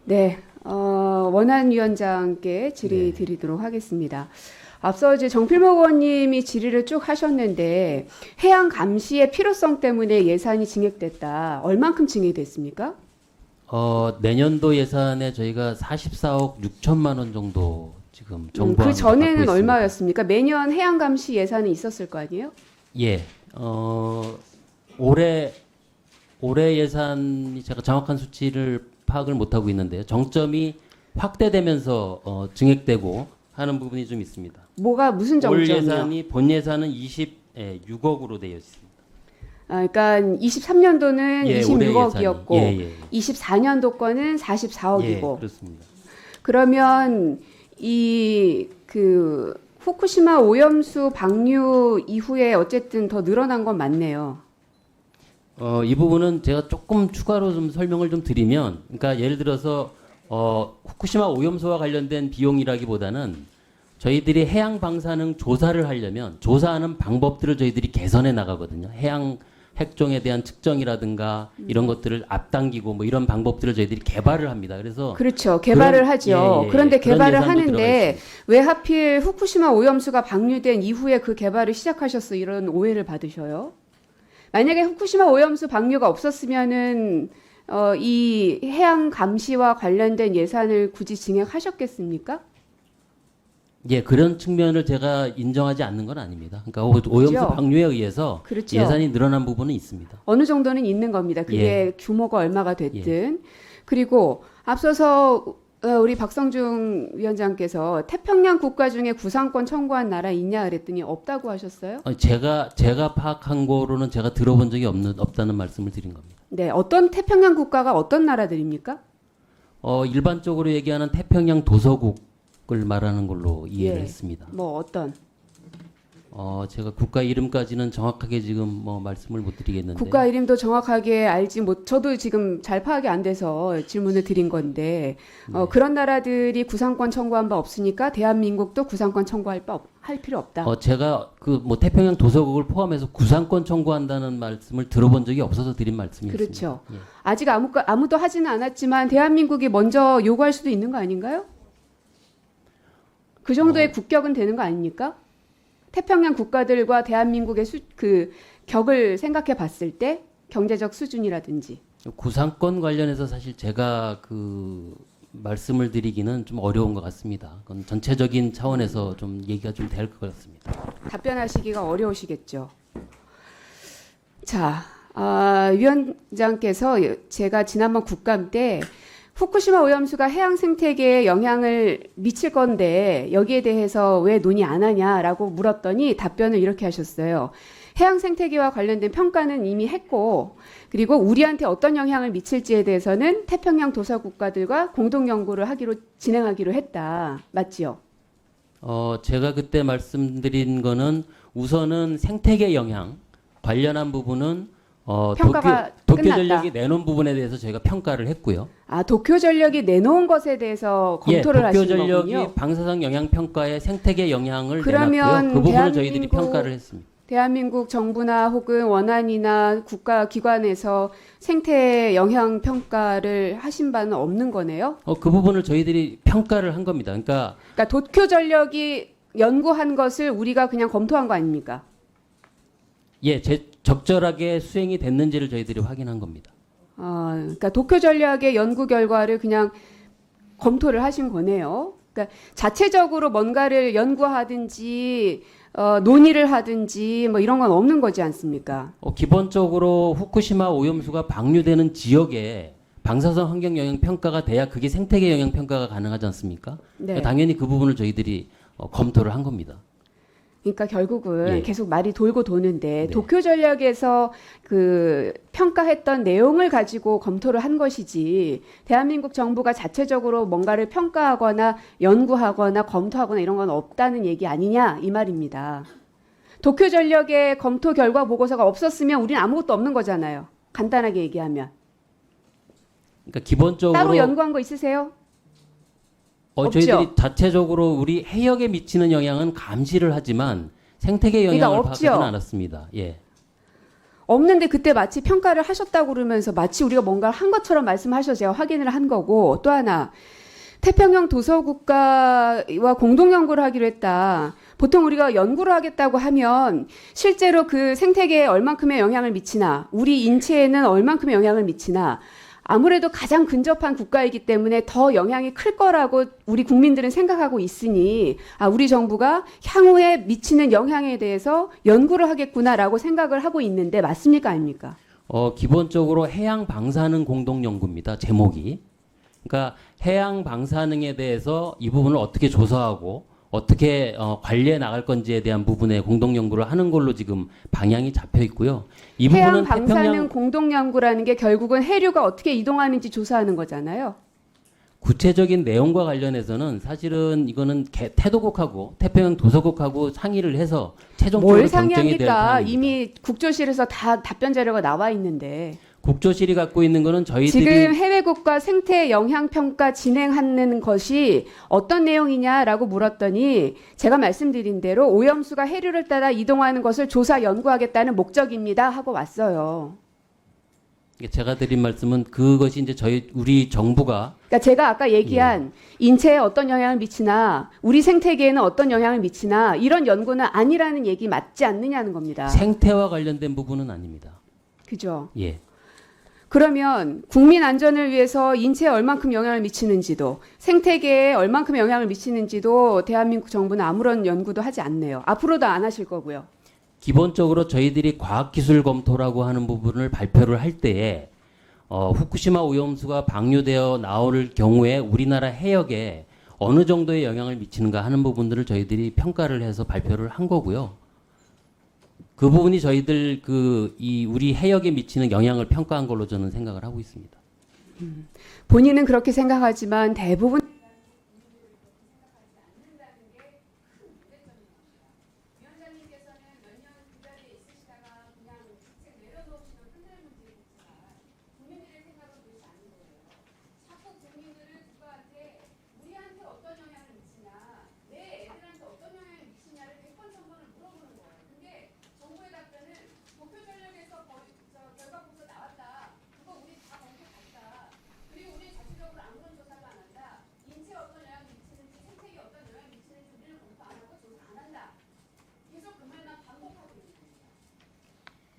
네, 원안위원장께 질의 드리도록 하겠습니다. 앞서 이제 정필목 의원님이 질의를 쭉 하셨는데 해양 감시의 필요성 때문에 예산이 증액됐다. 얼만큼 증액됐습니까? 내년도 예산에 저희가 44억 6천만 원 정도 지금 그 정부안으로 전에는 갖고 있습니다. 얼마였습니까? 매년 해양 감시 예산이 있었을 거 아니에요? 예, 올해 예산이 제가 정확한 수치를 파악을 못 하고 있는데요. 정점이 확대되면서 증액되고 하는 부분이 좀 있습니다. 뭐가 무슨 올 정점이요? 예산이 본 예산은 26억으로 되어 있습니다. 그러니까 23년도는 예, 올해 26억이었고 예산이. 예. 24년도 거는 44억이고 예, 그렇습니다. 그러면 이 그 후쿠시마 오염수 방류 이후에 어쨌든 더 늘어난 건 맞네요. 이 부분은 제가 조금 추가로 좀 설명을 좀 드리면, 그러니까 예를 들어서 후쿠시마 오염수와 관련된 비용이라기보다는 저희들이 해양 방사능 조사를 하려면 조사하는 방법들을 저희들이 개선해 나가거든요. 해양 핵종에 대한 측정이라든가 이런 것들을 앞당기고 뭐 이런 방법들을 저희들이 개발을 합니다. 그래서 그렇죠. 개발을 그런- 하죠. 예, 예, 그런데 그런 개발을 예산도 들어가 하는데 있습니다. 왜 하필 후쿠시마 오염수가 방류된 이후에 그 개발을 시작하셨어? 이런 오해를 받으셔요. 만약에 후쿠시마 오염수 방류가 없었으면은 이 해양 감시와 관련된 예산을 굳이 증액하셨겠습니까? 예, 그런 측면을 제가 인정하지 않는 건 아닙니다. 그러니까 오염수 그죠? 방류에 의해서 그렇죠. 예산이 늘어난 부분은 있습니다. 어느 정도는 있는 겁니다. 그게 예. 규모가 얼마가 됐든. 그리고 앞서서 우리 박성중 위원장께서 태평양 국가 중에 구상권 청구한 나라 있냐 그랬더니 없다고 하셨어요? 제가 파악한 거로는 제가 들어본 적이 없다는 말씀을 드린 겁니다. 네, 어떤 태평양 국가가 어떤 나라들입니까? 일반적으로 얘기하는 태평양 도서국을 말하는 걸로 이해를 예. 했습니다. 뭐 어떤 제가 국가 이름까지는 정확하게 지금 뭐 말씀을 못 드리겠는데. 국가 이름도 정확하게 알지 못. 저도 지금 잘 파악이 안 돼서 질문을 드린 건데 그런 나라들이 구상권 청구한 바 없으니까 대한민국도 구상권 청구할 할 필요 없다. 제가 그 뭐 태평양 도서국을 포함해서 구상권 청구한다는 말씀을 들어본 적이 없어서 드린 말씀이었습니다. 그렇죠. 예. 아직 아무도 하지는 않았지만 대한민국이 먼저 요구할 수도 있는 거 아닌가요? 그 정도의 국격은 되는 거 아닙니까? 태평양 국가들과 대한민국의 그 격을 생각해 봤을 때 경제적 수준이라든지. 구상권 관련해서 사실 제가 그 말씀을 드리기는 좀 어려운 것 같습니다. 그건 전체적인 차원에서 좀 얘기가 좀 될 것 같습니다. 답변하시기가 어려우시겠죠. 자, 위원장께서 제가 지난번 국감 때 후쿠시마 오염수가 해양 생태계에 영향을 미칠 건데 여기에 대해서 왜 논의 안 하냐라고 물었더니 답변을 이렇게 하셨어요. 해양 생태계와 관련된 평가는 이미 했고 그리고 우리한테 어떤 영향을 미칠지에 대해서는 태평양 도서 국가들과 공동 연구를 진행하기로 했다. 맞지요? 제가 그때 말씀드린 거는 우선은 생태계 영향 관련한 부분은 평가가 도쿄 끝났다. 전력이 내놓은 부분에 대해서 저희가 평가를 했고요. 도쿄 전력이 내놓은 것에 대해서 검토를 도쿄 하신 전력이 거군요. 방사성 영향 평가에 생태계 영향을 그러면 내놨고요. 그 부분을 저희들이 대한민국 평가를 했습니다. 대한민국 정부나 혹은 원안이나 국가 기관에서 생태 영향 평가를 하신 바는 없는 거네요. 그 부분을 저희들이 평가를 한 겁니다. 그러니까 도쿄 전력이 연구한 것을 우리가 그냥 검토한 거 아닙니까? 적절하게 수행이 됐는지를 저희들이 확인한 겁니다. 그러니까 도쿄 전력의 연구 결과를 그냥 검토를 하신 거네요. 그러니까 자체적으로 뭔가를 연구하든지 논의를 하든지 뭐 이런 건 없는 거지 않습니까? 기본적으로 후쿠시마 오염수가 방류되는 지역에 방사성 환경 영향 평가가 돼야 그게 생태계 영향 평가가 가능하지 않습니까? 네. 당연히 그 부분을 저희들이 검토를 한 겁니다. 그러니까 결국은 예. 계속 말이 돌고 도는데 네. 도쿄 전략에서 그 평가했던 내용을 가지고 검토를 한 것이지 대한민국 정부가 자체적으로 뭔가를 평가하거나 연구하거나 검토하거나 이런 건 없다는 얘기 아니냐 이 말입니다. 도쿄 전력의 검토 결과 보고서가 없었으면 우리는 아무것도 없는 거잖아요. 간단하게 얘기하면. 그러니까 기본적으로 따로 연구한 거 있으세요? 없죠. 저희들이 자체적으로 우리 해역에 미치는 영향은 감시를 하지만 생태계 그러니까 영향을 없죠. 파악하지는 않았습니다. 예. 없는데 그때 마치 평가를 하셨다고 그러면서 마치 우리가 뭔가를 한 것처럼 말씀하셔서 제가 확인을 한 거고, 또 하나 태평양 도서국가와 공동 연구를 하기로 했다. 보통 우리가 연구를 하겠다고 하면 실제로 그 생태계에 얼만큼의 영향을 미치나, 우리 인체에는 얼만큼의 영향을 미치나, 아무래도 가장 근접한 국가이기 때문에 더 영향이 클 거라고 우리 국민들은 생각하고 있으니, 우리 정부가 향후에 미치는 영향에 대해서 연구를 하겠구나라고 생각을 하고 있는데 맞습니까, 아닙니까? 기본적으로 해양 방사능 공동 연구입니다. 제목이. 그러니까 해양 방사능에 대해서 이 부분을 어떻게 조사하고 어떻게 관리해 나갈 건지에 대한 부분에 공동 연구를 하는 걸로 지금 방향이 잡혀 있고요. 이 해양 부분은 방사능 공동 연구라는 게 결국은 해류가 어떻게 이동하는지 조사하는 거잖아요. 구체적인 내용과 관련해서는 사실은 이거는 태도국하고 태평양 도서국하고 상의를 해서 최종적으로 뭘 결정이 될 상의합니까? 사항입니다. 이미 국조실에서 다 답변 자료가 나와 있는데. 국조실이 갖고 있는 거는 저희들이 지금 해외국가 생태 영향 평가 진행하는 것이 어떤 내용이냐라고 물었더니 제가 말씀드린 대로 오염수가 해류를 따라 이동하는 것을 조사 연구하겠다는 목적입니다 하고 왔어요. 제가 드린 말씀은 그것이 이제 우리 정부가 그러니까 제가 아까 얘기한 인체에 어떤 영향을 미치나 우리 생태계에는 어떤 영향을 미치나 이런 연구는 아니라는 얘기 맞지 않느냐는 겁니다. 생태와 관련된 부분은 아닙니다. 그죠? 예. 그러면 국민 안전을 위해서 인체에 얼만큼 영향을 미치는지도 생태계에 얼만큼 영향을 미치는지도 대한민국 정부는 아무런 연구도 하지 않네요. 앞으로도 안 하실 거고요. 기본적으로 저희들이 과학기술 검토라고 하는 부분을 발표를 할 때에 후쿠시마 오염수가 방류되어 나올 경우에 우리나라 해역에 어느 정도의 영향을 미치는가 하는 부분들을 저희들이 평가를 해서 발표를 한 거고요. 그 부분이 저희들 우리 해역에 미치는 영향을 평가한 걸로 저는 생각을 하고 있습니다. 본인은 그렇게 생각하지만 대부분